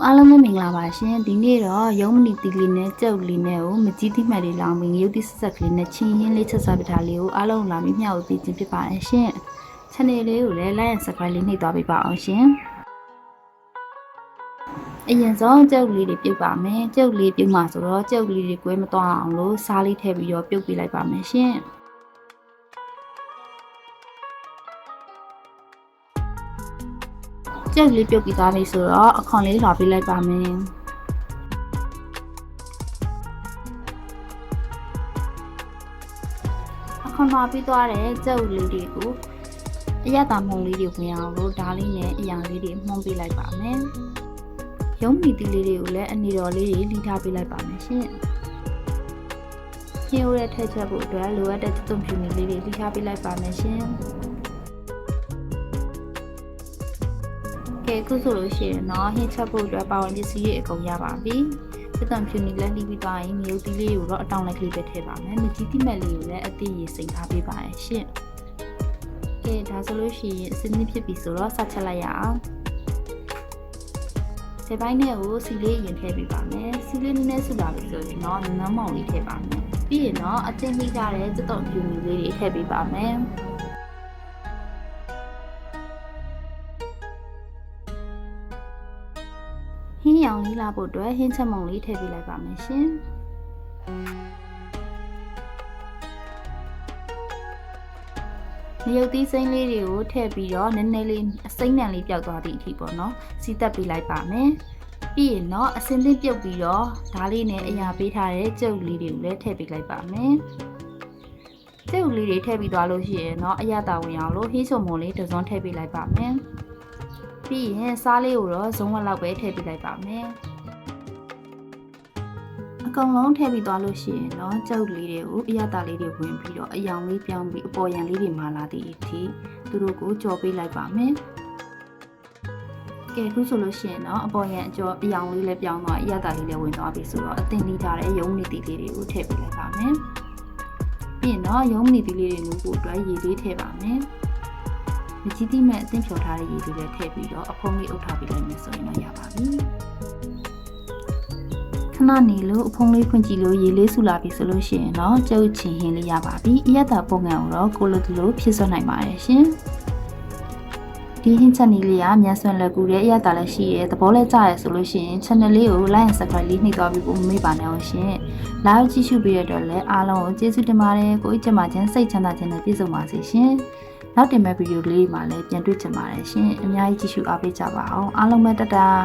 အားလုံးပဲမင်္ဂလာပါရှင်ဒီနေ့တော့ရုံးမနီတီလေးနဲ့ကြောက်လေးနဲ့ကိုမကြီးတိမှတ်လေးလောင်းပြီးရုပ်တိဆက်ဆက်ကလေးနဲ့ချင်းရင်းလေးချက်စားပထားလေးကိုအားလုံးလာပြီးမျှဝေပေးခြင်းဖြစ်ပါတယ်ရှင် channel လေးကိုလည်း like and subscribe လေးနှိပ်သွားပေးပါအောင်ရှင်အရင်ဆုံးကြောက်လေးတွေပြုတ်ပါမယ်ကြောက်လေးပြုတ်မှာဆိုတော့ကြောက်လေးတွေကွဲမသွားအောင်လို့စားလေးထည့်ပြီးတော့ပြုတ်ပေးလိုက်ပါမယ်ရှင်ကြောက်လေးပြုတ်ပြီးသားပြီဆိုတော့အခွန်လေးလွှာပေးလိုက်ပါမယ်အခွန်လွှာပြီးသွားတဲ့ကြောက်လေးတွေကိုအရသာမှုံလေးတွေဝင်အောင်လို့ဓာတ်လေးနဲ့အရာလေးတွေမှုန်းပေးလိုက်ပါမယ်ရုံးမီတီလေးတွေကိုလည်းအနေတော်လေးတွေလိထားပေးလိုက်ပါမယ်ရှင်ညှိုးတဲ့ထည့်ချက်ဖို့အတွက်လိုအပ်တဲ့သုံးဖြူနေလေးတွေလိထားပေးလိုက်ပါမယ်ရှင်ကဲခုဆိုလို့ရှိရင်တော့ဟင်းချက်ဖို့အတွက်ပါဝင်ပစ္စည်းတွေအကုန်ရပါပြီ။သက်တံဖြူနေလက်လိပြီးသွားရင်မြုပ်တီးလေးကိုတော့အတောင်လိုက်ကလေးပဲထည့်ပါမယ်။မြကြီးတိမက်လေးကိုလည်းအသေးရေစိမ်ထားပေးပါရရှင်။ကဲဒါဆိုလို့ရှိရင်အစင်းဖြစ်ပြီဆိုတော့ဆက်ချက်လိုက်ရအောင်။ဒီပိုင်းနဲ့ကိုစီလေးရင်ထည့်ပေးပါမယ်။စီလေးနည်းနည်းဆူလာပြီဆိုရင်တော့နန်းမောင်လေးထည့်ပါမယ်။ပြီးရင်တော့အတင်းမိကြတဲ့သက်တံဖြူနေလေးတွေထည့်ပေးပါမယ်။ဟင်းရောင်လေးလာဖို့အတွက်ဟင်းချက်မုံလေးထည့်ပေးလိုက်ပါမယ်ရှင်။မြုပ်သီးစိမ်းလေးတွေကိုထည့်ပြီးတော့နည်းနည်းလေးအစိမ့်နံလေးပျောက်သွားသည့်အထိပေါ့နော်။စီးတက်ပေးလိုက်ပါမယ်။ပြီးရင်တော့အစင်းလေးပြုတ်ပြီးတော့ဓာတ်လေးနဲ့အရာပေးထားတဲ့ကြုတ်လေးတွေကိုလည်းထည့်ပေးလိုက်ပါမယ်။ကြုတ်လေးတွေထည့်ပြီးသွားလို့ရှိရင်တော့အရသာဝင်အောင်လို့ဟင်းချုံမုံလေးတစ်စုံထည့်ပေးလိုက်ပါမယ်။ပြီးရင်စားလေးကိုတော့ဇုံးဝက်လောက်ပဲထည့်ပေးလိုက်ပါမယ်အကောင်လုံးထည့်ပြီးသွားလို့ရှိရင်တော့ကြောက်လေးတွေကိုအရသာလေးတွေဝင်ပြီးတော့အယောင်လေးပြောင်းပြီးအပေါ်ရန်လေးတွေမာလာသည့်အထိသူတို့ကိုကြော်ပေးလိုက်ပါမယ်ကဲခုဆိုလို့ရှိရင်တော့အပေါ်ရန်အကျော်အယောင်လေးလည်းပြောင်းသွားအရသာလေးလည်းဝင်သွားပြီဆိုတော့အသင်လေးထားတဲ့ရုံးနေတီလေးတွေကိုထည့်ပေးလိုက်ပါမယ်ပြီးရင်တော့ရုံးနေတီလေးတွေမျိုးကိုအတွက်ရေလေးထည့်ပါမယ်မကြီးတိမဲ့အသင်းဖြော်ထားတဲ့ရေတွေလည်းထည့်ပြီးတော့အဖုံးလေးအုပ်ထားပေးလိုက်မယ်ဆိုရင်တော့ရပါပြီခဏနေလို့အဖုံးလေးဖွင့်ကြည့်လို့ရေလေးဆူလာပြီဆိုလို့ရှိရင်တော့ကြုတ်ချင်ဟင်းလေးရပါပြီအရသာပုံစံကိုတော့ကိုလိုတလိုဖြစ်စွနိုင်ပါတယ်ရှင်ဒီဟင်းချက်နီးလေးကမြန်ဆွန်လက်ကူတဲ့အရသာလည်းရှိရဲသဘောလည်းကျရဲဆိုလို့ရှိရင် channel လေးကို like and subscribe လေးနှိပ်သွားပြီးဖို့မမေ့ပါနဲ့အောင်ရှင်လာကြည့်ရှုပေးရတော့လည်းအားလုံးကိုကျေးဇူးတင်ပါတယ်ကိုကြီးကျမချင်းစိတ်ချမ်းသာခြင်းနဲ့ပြည့်စုံပါစေရှင်နောက်တင်မဲ့ဗီဒီယိုလေးမှာလည်းပြန်တွေ့ကြပါရစေရှင်အများကြီးကြည့်ရှုအားပေးကြပါအောင်အားလုံးပဲတတား